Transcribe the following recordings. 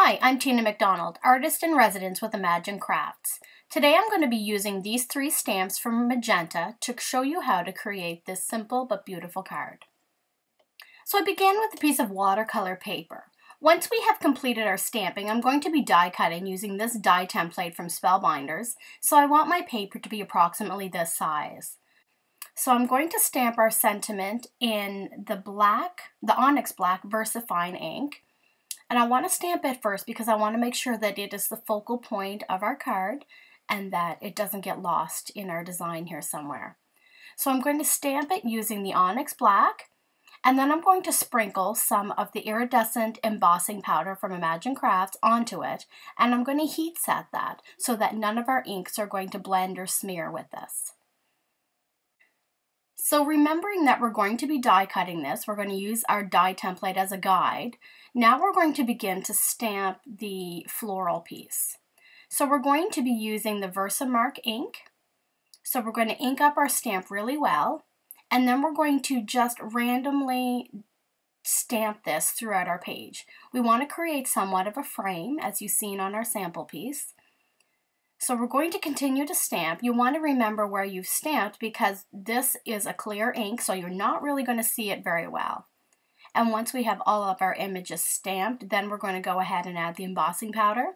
Hi, I'm Tina McDonald, artist in residence with IMAGINE Crafts. Today I'm going to be using these 3 stamps from Magenta to show you how to create this simple but beautiful card. So I began with a piece of watercolor paper. Once we have completed our stamping, I'm going to be die cutting using this die template from Spellbinders, so I want my paper to be approximately this size. So I'm going to stamp our sentiment in the Onyx Black VersaFine ink. And I want to stamp it first because I want to make sure that it is the focal point of our card and that it doesn't get lost in our design here somewhere. So I'm going to stamp it using the Onyx Black, and then I'm going to sprinkle some of the iridescent embossing powder from IMAGINE Crafts onto it, and I'm going to heat set that so that none of our inks are going to blend or smear with this. So remembering that we're going to be die cutting this, we're going to use our die template as a guide. Now we're going to begin to stamp the floral piece. So we're going to be using the Versamark ink. So we're going to ink up our stamp really well, and then we're going to just randomly stamp this throughout our page. We want to create somewhat of a frame, as you've seen on our sample piece. So we're going to continue to stamp. You want to remember where you've stamped because this is a clear ink, so you're not really going to see it very well. And once we have all of our images stamped, then we're going to go ahead and add the embossing powder.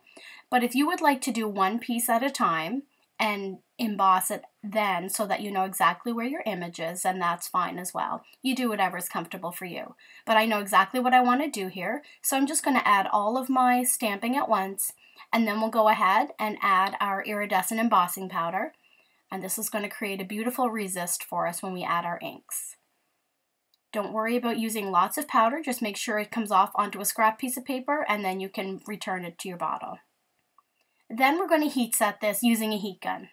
But if you would like to do one piece at a time and emboss it then so that you know exactly where your image is, then that's fine as well. You do whatever is comfortable for you. But I know exactly what I want to do here, so I'm just going to add all of my stamping at once, and then we'll go ahead and add our iridescent embossing powder. And this is going to create a beautiful resist for us when we add our inks. Don't worry about using lots of powder, just make sure it comes off onto a scrap piece of paper and then you can return it to your bottle. Then we're going to heat set this using a heat gun.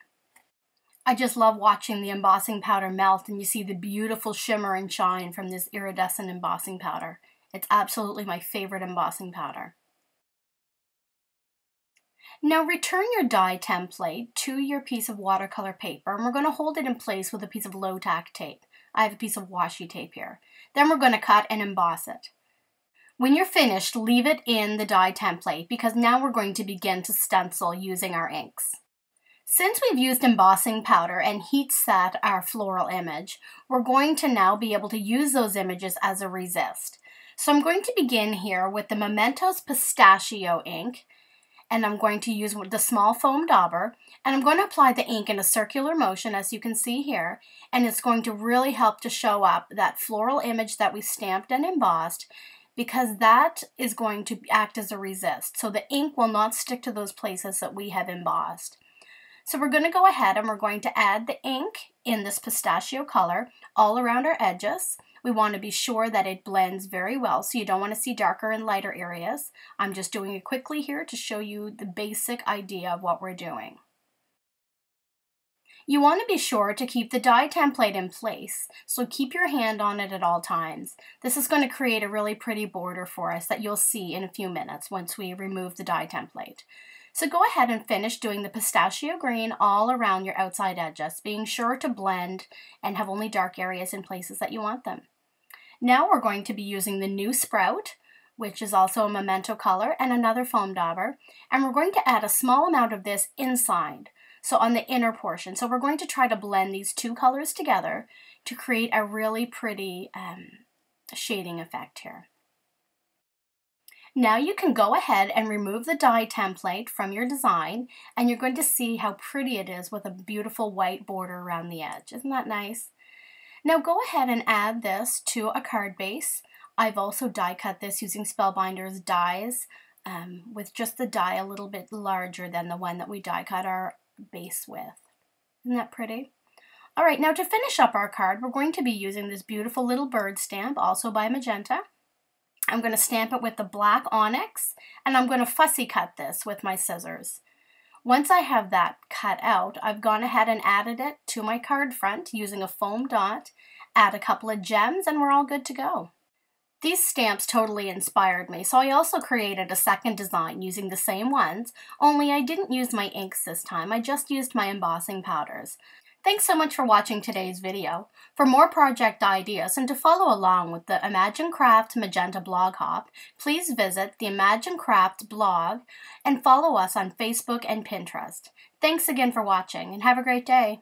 I just love watching the embossing powder melt and you see the beautiful shimmer and shine from this iridescent embossing powder. It's absolutely my favorite embossing powder. Now return your die template to your piece of watercolor paper and we're going to hold it in place with a piece of low-tack tape. I have a piece of washi tape here. Then we're going to cut and emboss it. When you're finished, leave it in the die template because now we're going to begin to stencil using our inks. Since we've used embossing powder and heat set our floral image, we're going to now be able to use those images as a resist. So I'm going to begin here with the Mementos Pistachio ink, and I'm going to use the small foam dauber, and I'm going to apply the ink in a circular motion as you can see here, and it's going to really help to show up that floral image that we stamped and embossed because that is going to act as a resist. So the ink will not stick to those places that we have embossed. So we're going to go ahead and we're going to add the ink in this pistachio color all around our edges. We want to be sure that it blends very well, so you don't want to see darker and lighter areas. I'm just doing it quickly here to show you the basic idea of what we're doing. You want to be sure to keep the die template in place, so keep your hand on it at all times. This is going to create a really pretty border for us that you'll see in a few minutes once we remove the die template. So go ahead and finish doing the pistachio green all around your outside edges, being sure to blend and have only dark areas in places that you want them. Now we're going to be using the new Sprout, which is also a memento color, and another foam dauber, and we're going to add a small amount of this inside, so on the inner portion. So we're going to try to blend these two colors together to create a really pretty shading effect here. Now you can go ahead and remove the die template from your design, and you're going to see how pretty it is with a beautiful white border around the edge. Isn't that nice? Now go ahead and add this to a card base. I've also die cut this using Spellbinders dies with just the die a little bit larger than the one that we die cut our base with. Isn't that pretty? Alright, now to finish up our card, we're going to be using this beautiful little bird stamp, also by Magenta. I'm going to stamp it with the black onyx, and I'm going to fussy cut this with my scissors. Once I have that cut out, I've gone ahead and added it to my card front using a foam dot, add a couple of gems, and we're all good to go. These stamps totally inspired me, so I also created a second design using the same ones, only I didn't use my inks this time, I just used my embossing powders. Thanks so much for watching today's video. For more project ideas and to follow along with the Imagine Crafts Magenta blog hop, please visit the Imagine Crafts blog and follow us on Facebook and Pinterest. Thanks again for watching and have a great day.